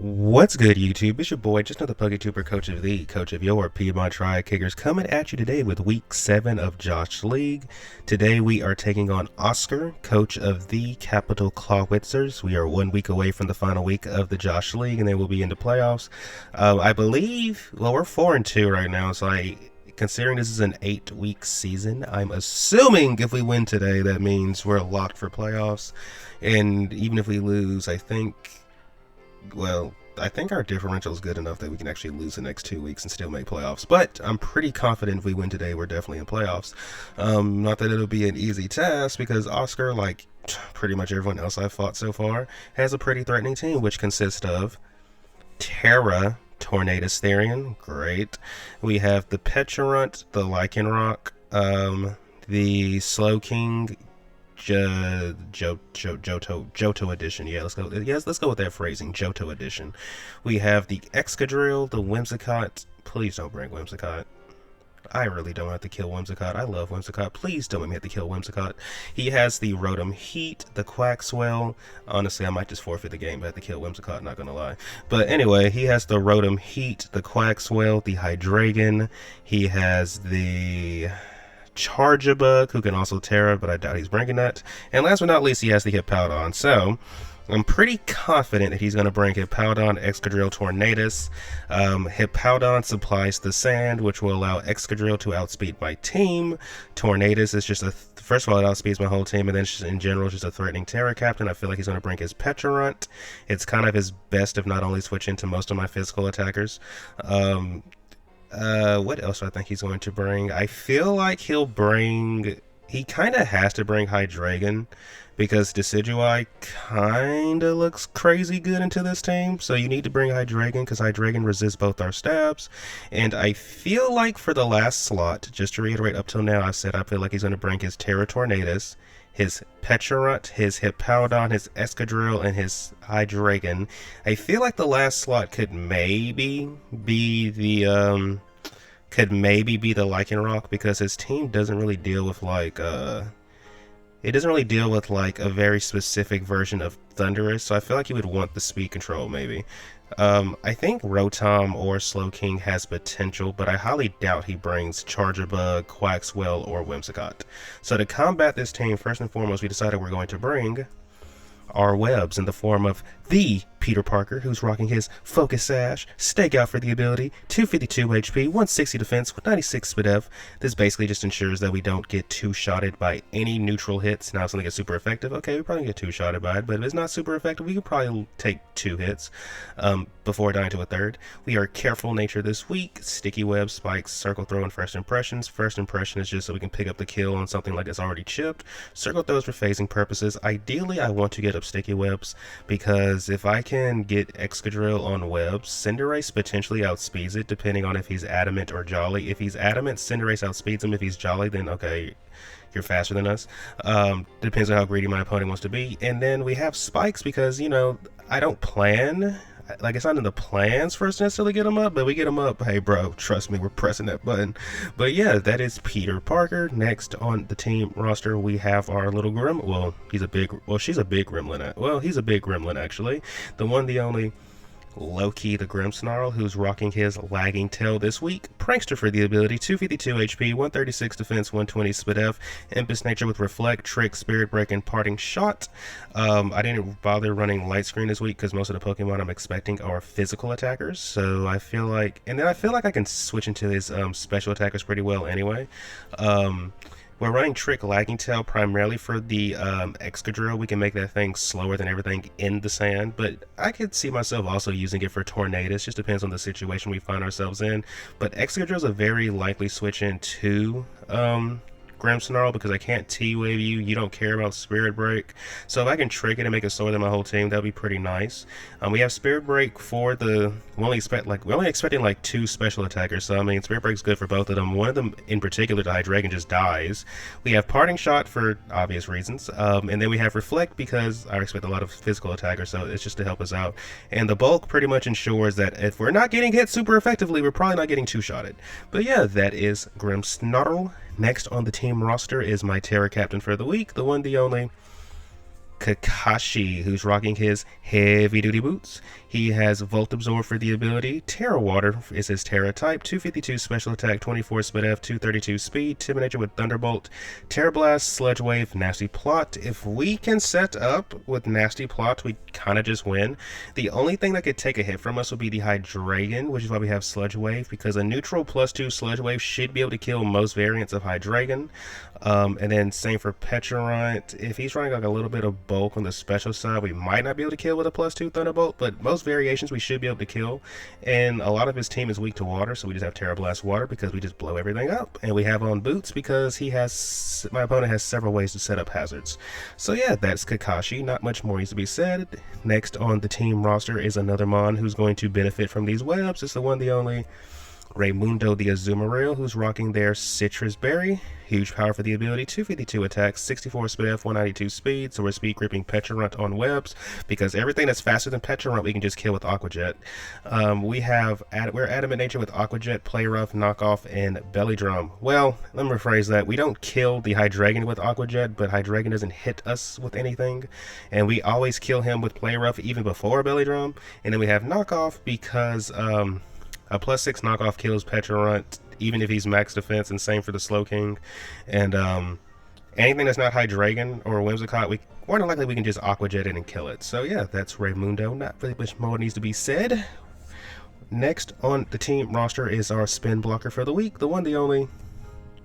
What's good, YouTube? It's your boy, just another PokeTuber, coach of your Piedmont Triad Kickers, coming at you today with Week 7 of Josh League. Today we are taking on Oscar, coach of the Capital Clawitzers. We are 1 week away from the final week of the Josh League, and then we'll be into playoffs. I believe, well, we're 4-2 right now, so considering this is an 8-week season, I'm assuming if we win today, that means we're locked for playoffs. And even if we lose, I think our differential is good enough that we can actually lose the next 2 weeks and still make playoffs. But I'm pretty confident if we win today, we're definitely in playoffs. Not that it'll be an easy task, because Oscar, like pretty much everyone else I've fought so far, has a pretty threatening team, which consists of Terra, Tornadus Therian, great. We have the Pecharunt, the Lycanroc, the Slowking, Johto edition. Let's go with that phrasing, Johto edition. We have the Excadrill, the Whimsicott. Please don't bring Whimsicott. I really don't have to kill Whimsicott. I love Whimsicott. Please don't make me have to kill Whimsicott. He has the Rotom Heat, the Quaxwell. Honestly, I might just forfeit the game if I have to kill Whimsicott, not gonna lie. But anyway, he has the Rotom Heat, the Quaxwell, the Hydreigon. He has the Charjabug, who can also Terra, but I doubt he's bringing that. And last but not least, he has the Hippowdon. So I'm pretty confident that he's going to bring Hippowdon, Excadrill, Tornadus. Hippowdon supplies the sand, which will allow Excadrill to outspeed my team. Tornadus is just first of all, it outspeeds my whole team, and then just in general, just a threatening Terra Captain. I feel like he's going to bring his Pecharunt. It's kind of his best, if not only switch into most of my physical attackers. What else do I think he's going to bring? I feel like he kind of has to bring Hydreigon, because Decidueye kind of looks crazy good into this team. So you need to bring Hydreigon, because Hydreigon resists both our stabs. And I feel like for the last slot, just to reiterate, up till now, I've said I feel like he's going to bring his Terra Tornadus, his Pecharunt, his Hippowdon, his Excadrill, and his Hydreigon. I feel like the last slot could maybe be the Lycanroc, because his team doesn't really deal with a very specific version of Thundurus, so I feel like he would want the speed control maybe. I think Rotom or Slowking has potential, but I highly doubt he brings Charjabug, Quaxwell, or Whimsicott. So to combat this team, first and foremost, we decided we're going to bring our webs in the form of the Peter Parker, who's rocking his Focus Sash, Stakeout for the ability, 252 HP, 160 defense, with 96 speed F. This basically just ensures that we don't get two-shotted by any neutral hits. Now, if something gets super effective, okay, we probably get two-shotted by it, but if it's not super effective, we could probably take 2 hits before dying to a third. We are careful nature this week. Sticky Web, Spikes, Circle Throw, and First Impressions. First Impression is just so we can pick up the kill on something like it's already chipped. Circle Throws for phasing purposes. Ideally, I want to get up Sticky Webs, because if I can get Excadrill on webs, Cinderace potentially outspeeds it, depending on if he's adamant or jolly. If he's adamant, Cinderace outspeeds him. If he's jolly, then okay, you're faster than us. Depends on how greedy my opponent wants to be. And then we have Spikes, because, you know, I don't plan, like, it's not in the plans for us to necessarily get him up, but we get him up. Hey bro, trust me, we're pressing that button. But yeah, that is Peter Parker. Next on the team roster, we have our little she's a big gremlin. Well, he's a big gremlin, actually. The one, the only Loki the Grimmsnarl, who's rocking his Lagging Tail this week. Prankster for the ability, 252 HP, 136 defense, 120 speed F. Impus Nature with Reflect, Trick, Spirit Break, and Parting Shot. I didn't bother running Light Screen this week, because most of the Pokemon I'm expecting are physical attackers. So I feel like I can switch into his special attackers pretty well anyway. We're running Trick Lagging Tail primarily for the Excadrill. We can make that thing slower than everything in the sand, but I could see myself also using it for Tornadus. Just depends on the situation we find ourselves in. But Excadrill is a very likely switch into Grimmsnarl, because I can't T-Wave you. You don't care about Spirit Break. So if I can trick it and make it slower than my whole team, that'd be pretty nice. We have Spirit Break for we're only expecting like 2 special attackers. So I mean, Spirit Break's good for both of them. One of them in particular, the Hydreigon, just dies. We have Parting Shot for obvious reasons. And then we have Reflect, because I expect a lot of physical attackers, so it's just to help us out. And the bulk pretty much ensures that if we're not getting hit super effectively, we're probably not getting two-shotted. But yeah, that is Grimmsnarl. Next on the team roster is my Terra Captain for the week, the one, the only Kakashi, who's rocking his heavy duty boots. He has Volt Absorb for the ability. Terra Water is his Terra type. 252 special attack, 24 speed F, 232 speed. Timid with Thunderbolt. Terra Blast, Sludge Wave, Nasty Plot. If we can set up with Nasty Plot, we kind of just win. The only thing that could take a hit from us would be the Hydreigon, which is why we have Sludge Wave, because a neutral +2 Sludge Wave should be able to kill most variants of Hydreigon. And then same for Pecharunt. If he's running like a little bit of bulk on the special side, we might not be able to kill with a +2 Thunderbolt, but most variations we should be able to kill. And a lot of his team is weak to water, so we just have Terra Blast Water because we just blow everything up. And we have on Boots because my opponent has several ways to set up hazards. So yeah, that's Kakashi. Not much more needs to be said. Next on the team roster is another Mon who's going to benefit from these webs. It's the one, the only Raymundo the Azumarill, who's rocking their Citrus Berry. Huge power for the ability, 252 attack, 64 speed F, 192 speed, so we're speed creeping Pecharunt on webs, because everything that's faster than Pecharunt we can just kill with Aqua Jet. We're Adamant Nature with Aqua Jet, Play Rough, Knockoff, and Belly Drum. Well, let me rephrase that. We don't kill the Hydreigon with Aqua Jet, but Hydreigon doesn't hit us with anything, and we always kill him with Play Rough even before Belly Drum. And then we have Knockoff because a +6 knockoff kills Pecharunt even if he's max defense, and same for the Slowking. And anything that's not Hydreigon or Whimsicott, more than likely we can just Aqua Jet it and kill it. So yeah, that's Raymundo. Not really much more needs to be said. Next on the team roster is our spin blocker for the week, the one, the only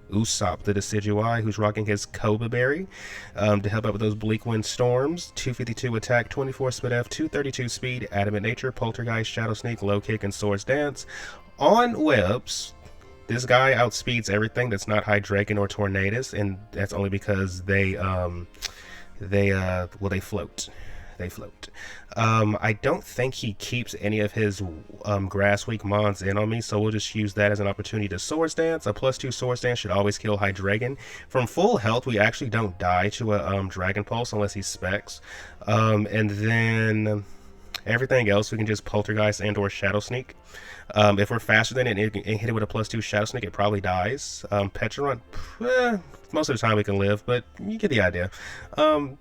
Usopp the Decidueye, who's rocking his Cobra Berry to help out with those bleak wind storms. 252 attack, 24 speed F, 232 speed, Adamant Nature, Poltergeist, Shadow Sneak, Low Kick, and Swords Dance. On webs, this guy outspeeds everything that's not Hydreigon or Tornadus, and that's only because they float. They float. I don't think he keeps any of his grass weak mons in on me, so we'll just use that as an opportunity to Swords Dance. A +2 Swords Dance should always kill Hydreigon. From full health, we actually don't die to a Dragon Pulse unless he specs. And then everything else we can just Poltergeist and or Shadow Sneak. If we're faster than it and hit it with a +2 Shadow Sneak, it probably dies. Pecharunt, most of the time we can live, but you get the idea.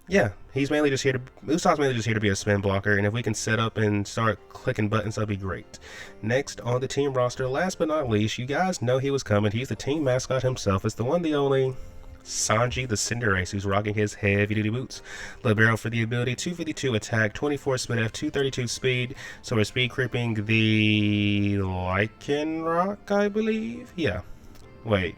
Yeah, he's mainly just here to, Usopp's mainly just here to be a spin blocker, and if we can set up and start clicking buttons, that'd be great. Next on the team roster, last but not least, you guys know he was coming. He's the team mascot himself. It's the one, the only Sanji the Cinderace, who's rocking his heavy-duty boots. Libero for the ability, 252 attack, 24 speed F, 232 speed. So we're speed creeping the Lycanroc, I believe. Yeah. Wait.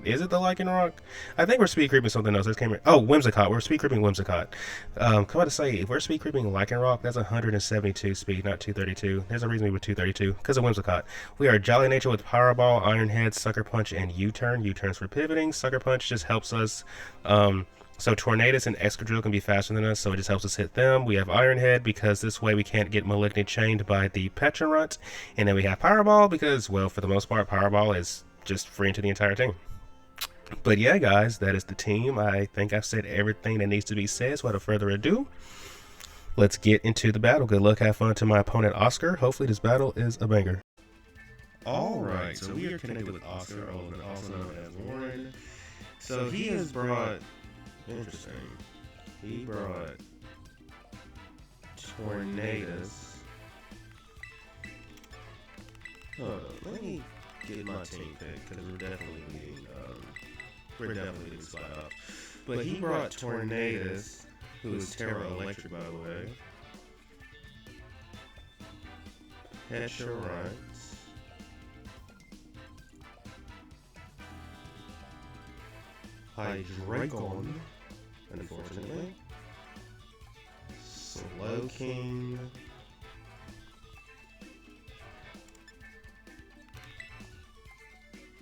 Is it the Lycanroc? I think we're speed creeping something else. Whimsicott. We're speed creeping Whimsicott. Come on to say, if we're speed creeping Lycanroc, that's 172 speed, not 232. There's a reason we were 232, because of Whimsicott. We are Jolly Nature with Powerball, Iron Head, Sucker Punch, and U-Turn. U-Turns for pivoting. Sucker Punch just helps us. So Tornadus and Excadrill can be faster than us, so it just helps us hit them. We have Iron Head because this way we can't get Malignant Chained by the Pecharunt. And then we have Powerball because, well, for the most part, Powerball is just free into the entire team. But yeah, guys, that is the team. I think I've said everything that needs to be said, so without further ado, let's get into the battle. Good luck, have fun to my opponent, Oscar. Hopefully this battle is a banger. Alright, so we are connected with Oscar, also known as Ronan. So he has brought, interesting, he brought Tornadus. Hold on, let me get my team pick, because we're definitely needing slide up. But he brought Tornadus, who is Terra Electric, by the way. Pecharunt. Hydreigon, unfortunately. Slowking.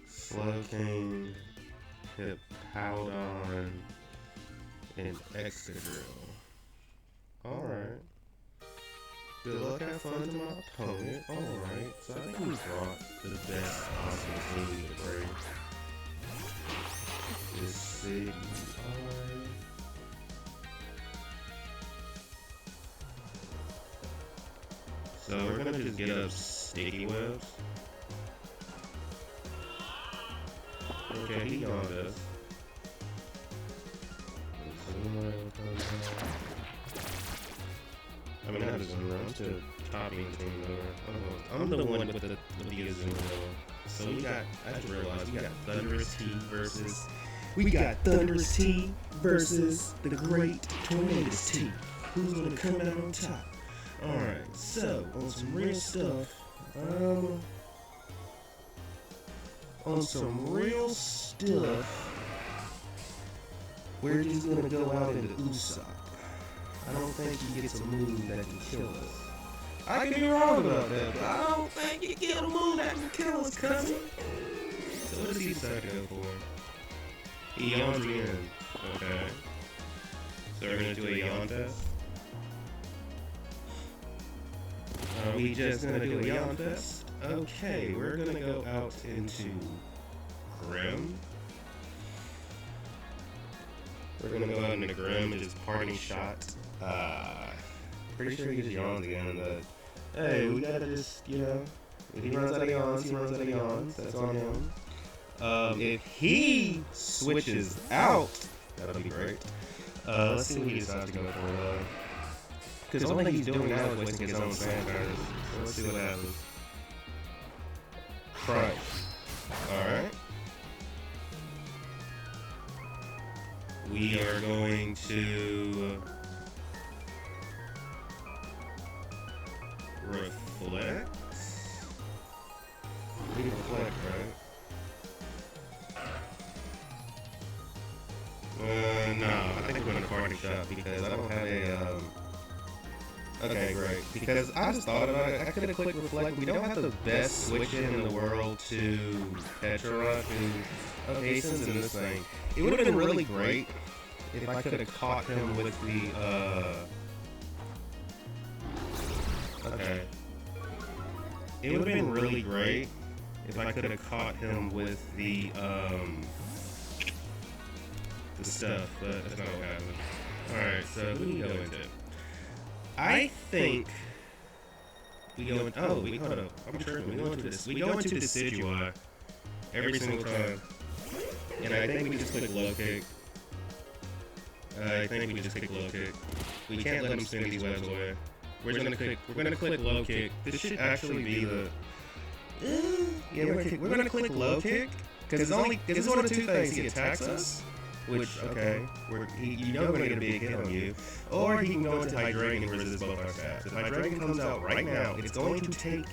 Slowking. Hippowdon, and Excadrill. Alright. Good luck, have fun to my opponent. Alright, so I think we brought the best possible team to break. This city. So we're gonna just get up sticky webs. Okay, he got us. I mean, not Azumarill. I'm still topping team though. I'm the one with the Azumarill. So we got, I just realized, we got Thunderous T versus... We got Thunderous T versus the Great Tornadoes T. Who's gonna come out on top? Alright, so, on some real stuff, we're just gonna go out into Usopp. I don't think he gets a move that can kill us. I could be wrong about that, but I don't think he get a move that can kill us, cousin. So what does he decide to go for? He yawns again. Okay. So we're gonna do a yawn test? Are we just gonna do a yawn test? Okay, we're gonna go out into Grim. We're gonna go out into Grim and just parting shot. Pretty sure he just yawns again, but hey, we gotta just, you know, if he runs out of yawns, he runs out of yawns. That's on him. If he switches out, that'll be great. Let's see what he decides to go for though. Because the only thing he's doing now is wasting his own sand cards. So let's see what happens. Crush. Alright. We are going to reflect. We reflect, right? No, I think we're going to party shot because I don't have a, okay, great. Because I just thought about it, I could have clicked reflect. We don't have the best switch in the world to Petra, who, okay, since in this thing. It would have been really great if I could have caught him with the, okay. It would have been really great if I could have caught him with the stuff, but that's not what happened. Alright, so who do we go into? I think we go into, oh, we, hold up, I'm tripping, we go into this, we go into Decidueye every single time, and I think we just click low kick. I think we just click low kick. We can't let him spin these webs away. We're gonna click low kick. This should actually be the, yeah, we're gonna click low kick, because it's one of two things. He attacks us, which, okay, you know we're gonna get a big hit on you, or he can go into Hydreigon and resist both our stats. If Hydreigon comes out right now, it's going to take,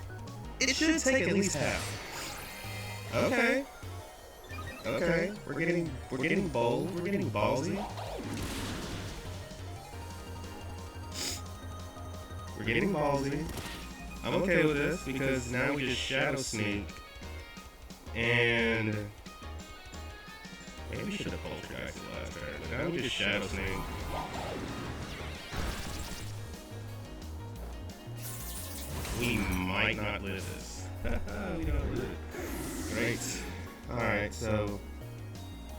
it should take at least half. Okay. Okay, we're getting bold, we're getting ballsy. We're getting ballsy. I'm okay with this because now we just Shadow Sneak. And maybe we should have Poltergeist the last turn, but now we just Shadow Sneak. We might not live this. We don't live it. Great. Alright, so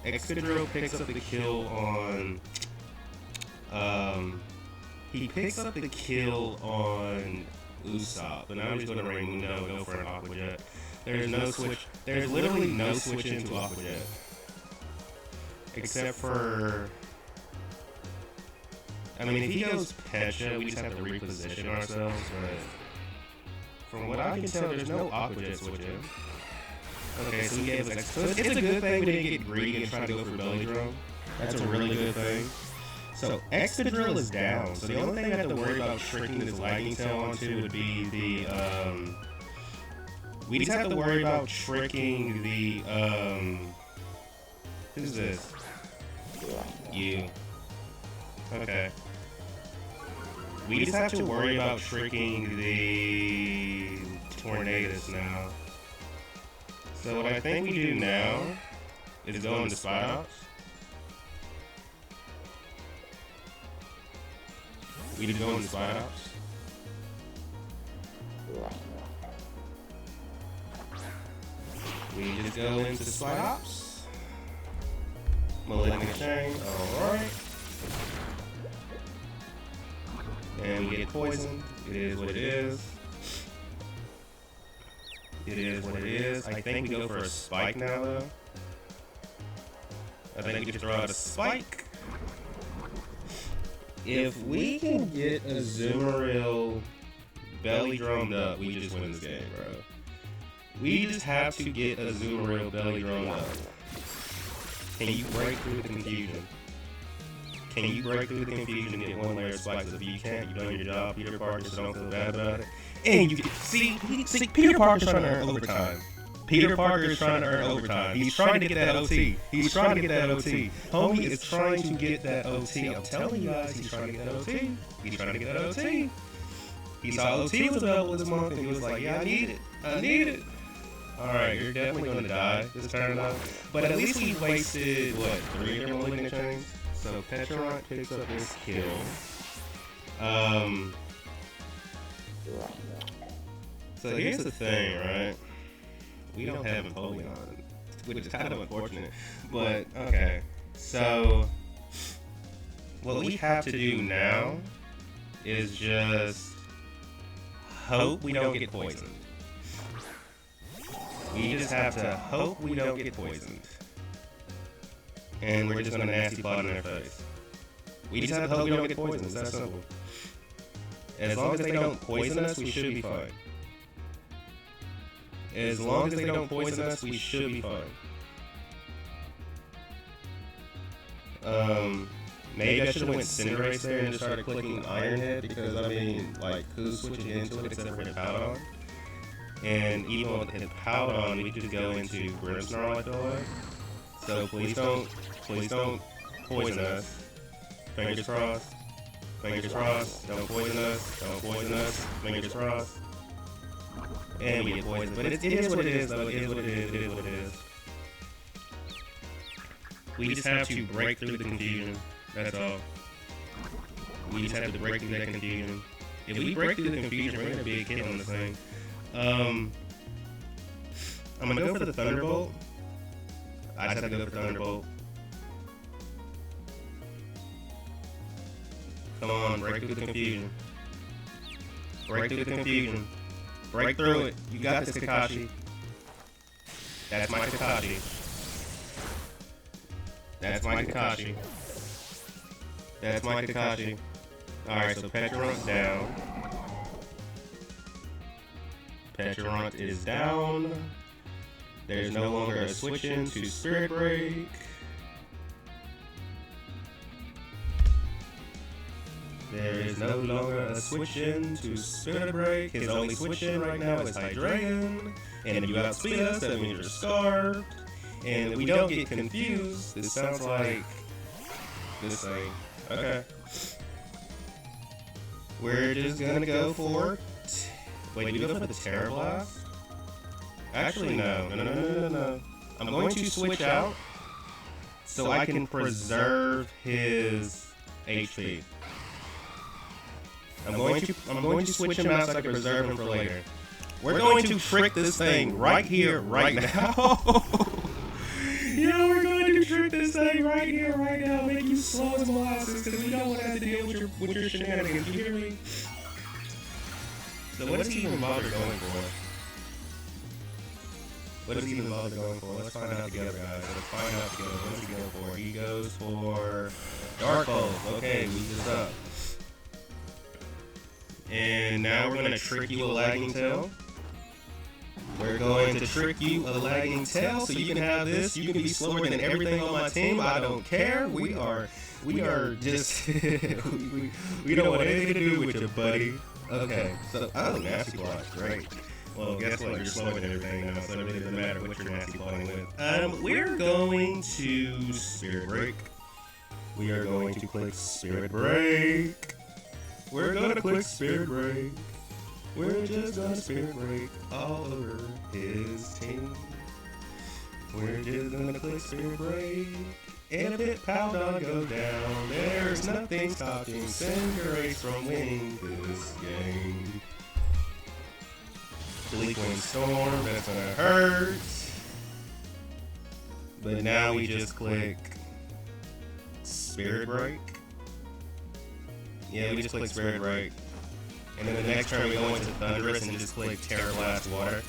Excadrill picks up the kill on he picks up the kill on Usopp, but now I'm just going to Raimundo and go for an Aqua Jet. There's no switch. There's literally no switch into Aqua Jet. Except for, I mean, if he goes Pecha, we just have to reposition ourselves, but from what I can tell, there's no Aqua Jet switch in. Okay, so he gave us so it's a good thing we didn't get greedy and try to go for Belly Drum. That's a really good thing. So Excadrill is down, so the only thing I have to worry about tricking this Lightning Tail onto would be the, we just have to worry about tricking the, who's this? You. Okay. We just have to worry about tricking the Tornadoes now. So what I think we do now is go into Spinox. We just go into Spinox. We just go into Spinox. Malignant Exchange, alright. And we get poisoned. It is what it is. It is what it is. I think we go for a spike now, though. I think we just throw out a spike. If we can get Azumarill belly drummed up, we just win this game, bro. We just have to get Azumarill belly drummed up. Can you break through the confusion? Can you break through the confusion and get one layer of spikes? If you can't, you've done your job, Peter Parker, so don't feel bad about it. And you can see Peter Parker's trying to earn overtime. Peter Parker is trying to earn overtime. He's trying to get that OT. He's trying to get that OT. Homie is trying to get that OT. I'm telling you guys, he's trying to get that OT. He's trying to get that OT. He saw OT was available this month and he was like, yeah, I need it. I need it. Alright, you're definitely going to die this turn out. But at least we wasted, what, 3 different malignant chains? So Petrarch picks up this kill. So here's the thing, right? We don't have Empoleon, which is kind of unfortunate. But, okay. So, what we have to do now is just hope we don't get poisoned. We just have to hope we don't get poisoned. And we're just gonna nasty plot in their face. We just have to hope we don't get poisoned. It's that simple. As long as they don't poison us, we should be fine. As long as they don't poison us, we should be fine. Maybe I should have went Cinderace there and just started clicking Ironhead because, I mean, like, who's switching into it except for Hippowdon? And even with Hippowdon, we could go into Grimmsnarl, I feel like. So please don't poison us. Fingers crossed. Fingers crossed. Don't poison us. Don't poison us. Fingers crossed. And we get poisoned. But it is what it is, though. It is what it is. It is what it is. We just have to break through the confusion. That's all. We just have to break through that confusion. If we break through the confusion, we're gonna be a kid on this thing. I'm gonna go for the Thunderbolt. I just have to go for Thunderbolt. Come on, break through the confusion. Break through the confusion. Break through it. You got this, Kakashi. That's my Kakashi. That's my Kakashi. That's my Kakashi. Alright, so Petrarch down. Petrarch is down. There's no longer a switch into Spirit Break. There is no longer a switch in to Spirit Break. His only switch in right now is Hydreigon. And if you outspeed us, that means you're Scarfed. And if we don't get confused, this sounds like this thing. Okay. We're just gonna go for... Wait, do we go for the Terra Blast? Actually, no. No. I'm going to switch out so I can preserve his HP. I'm going to switch him out so I can preserve him for later. We're going to trick this thing right here, right now. Yeah, we're going to trick this thing right here, right now. Make you slow as molasses because we don't want to have to deal with your shenanigans. You hear me? So what does he even bother going for? What does he even bother going for? Let's find out together, guys. Let's find out together. What does he go for? He goes for Dark Bolt. Okay, we just up. And now we're going to trick you a lagging tail. We're going to trick you a lagging tail so you can have this. You can be slower than everything on my team. I don't care. We are just we don't want anything to do with you, buddy. Okay. So nasty block, great. Well, guess what? You're slower than everything now, so it really doesn't matter what you're nasty plotting with. We're going to Spirit Break. We are going to click Spirit Break. We're gonna click Spirit Break. We're just gonna Spirit Break all over his team. We're just gonna click Spirit Break. And if it Powdon go down, there's nothing stopping Cinderace from winning this game. Bleak Wind Storm, that's gonna hurt. But now we just click Spirit Break. Yeah, we just click Spirit Break. And then the next turn we go into Thunderous and just click Terra Blast Water.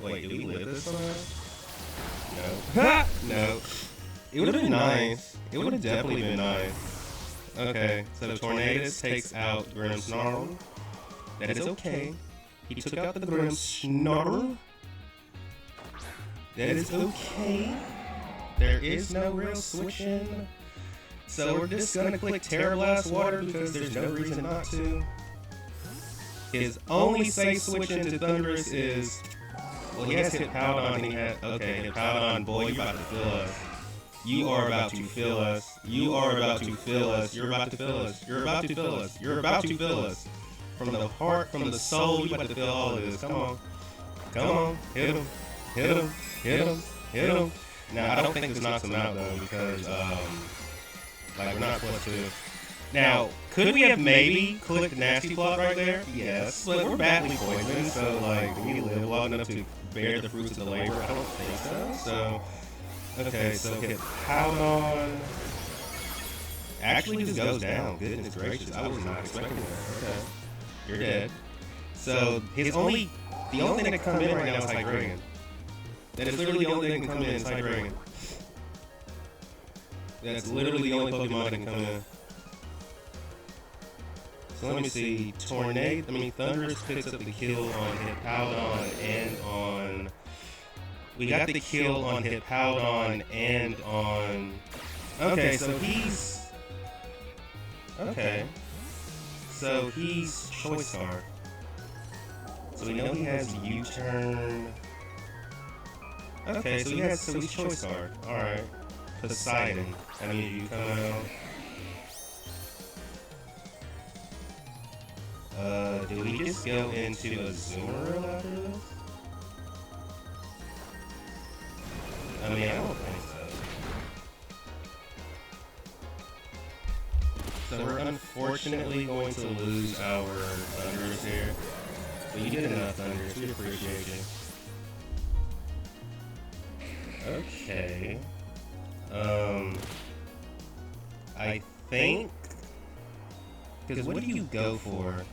Wait, do we live this one? No. Ha! No. It would have been nice. It would have definitely been nice. Okay, so Tornadus takes out Grimmsnarl. That is okay. He took out the Grimmsnarl. That is okay. There is no real switching. So we're just gonna click Terra Blast Water because there's no reason not to. His only safe switch into Thundurus is, well, he has Hippowdon and he had, okay, Hippowdon, boy, you about to fill us. You are about to fill us. You are about to fill us. You're about to fill us. You're about to fill us. You're about to fill us. From the heart, from the soul, you about to fill all of this. Come on. Come on. Hit him. Hit him. Hit him. Hit him. Now, I don't think this knocks him out, though, because, like, we're not +2. Now, could we have maybe clicked Nasty Plot right there? Yes, but we're badly poisoned, so, like, we live long enough to bear the fruits of the labor? I don't think so. So, okay, so Hippowdon actually just goes down. Goodness gracious, I was not expecting that. Okay, you're dead. So, the only thing that can come in right now is Hydreigon. That is literally the only thing that can come in is Hydreigon. That's literally the only Pokemon that can come in. So let me see, Thundurus picks up the kill on Hippowdon and on... We got the kill on Hippowdon and on... Okay, so he's... Okay. So he's Choice Card. So we know he has U-turn... Okay, so he's Choice Card. Alright. Poseidon. I mean, you come out... do we just go into Azumarill after this? I mean, I don't think so. So we're unfortunately going to lose our Thundurus here. But you did enough, Thundurus. We appreciate you. Okay. I think... Because what do you go for?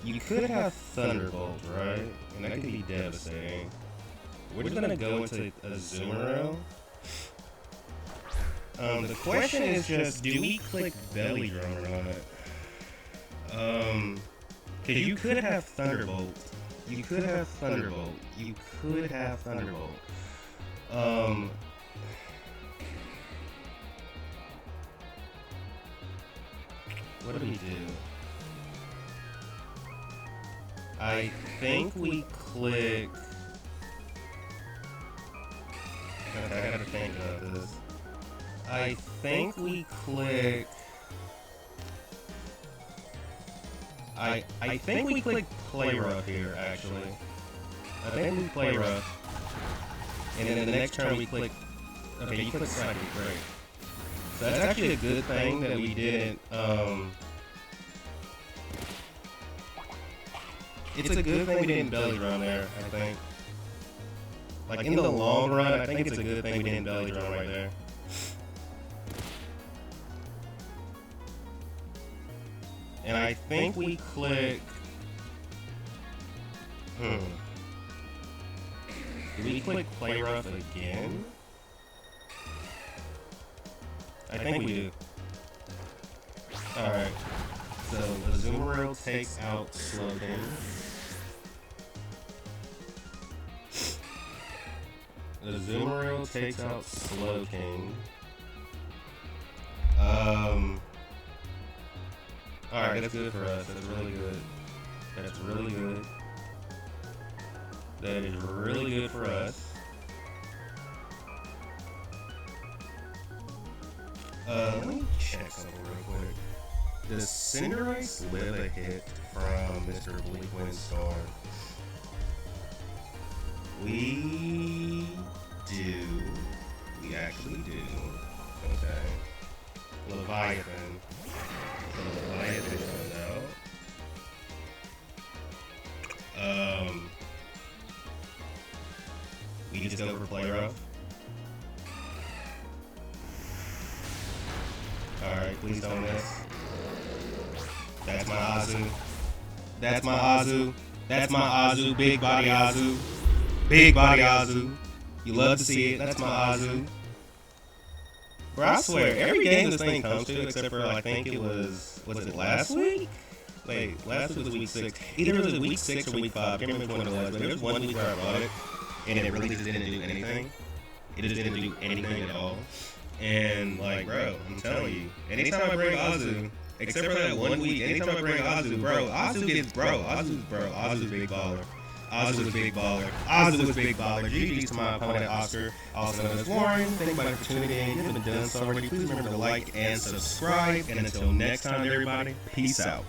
You could have Thunderbolt, right? And that could be devastating. We're just gonna go into Azumarill. The question is just, do we click Belly Drum or not? Cause you could have Thunderbolt. You could have Thunderbolt. You could have Thunderbolt. What do we do? I think we click... Okay, I gotta think about this. I think we click... I think we click Play Rough here, actually. I think we Play Rough. And then the next turn we click... Okay, you click Psychic, great. So that's actually a good thing that we didn't, It's a good thing we didn't Belly Drum there, I think. Like, in the long run, I think it's a good thing we didn't Belly Drum right there. And I think we click... Do we click Play Rough again? I think we do. Alright. So, Azumarill takes out Slowking. Azumarill takes out Slowking. Alright, that's good for us. That's really good. That's really good. That is really good for us. Let me check something real quick. Does Cinderace live a hit from Mr. Bleak Windstorm? We do. We actually do. Okay. Leviathan. So Leviathan comes out. We just go for Play Rough. Alright, please don't miss. That's my Azu. That's my Azu. That's my Azu. Big body Azu. Big body Azu. You love to see it. That's my Azu. Bro, I swear, every game this thing comes to, except for, I think it was it last week? Wait, last week was week 6. Either it was week 6 or week 5. I can't remember which one it was, but there was one week where I bought it, and it really just didn't do anything. It just didn't do anything at all. And, like, bro, I'm telling you, anytime I bring Azu, except for that one week, anytime I bring Azu, Azu's big baller. Azu was big baller. Azu was big baller. GG's to my opponent, Oscar, also known as Warren. Thank you for tuning in. If you haven't done so already, please remember to like and subscribe. And until next time, everybody, peace out.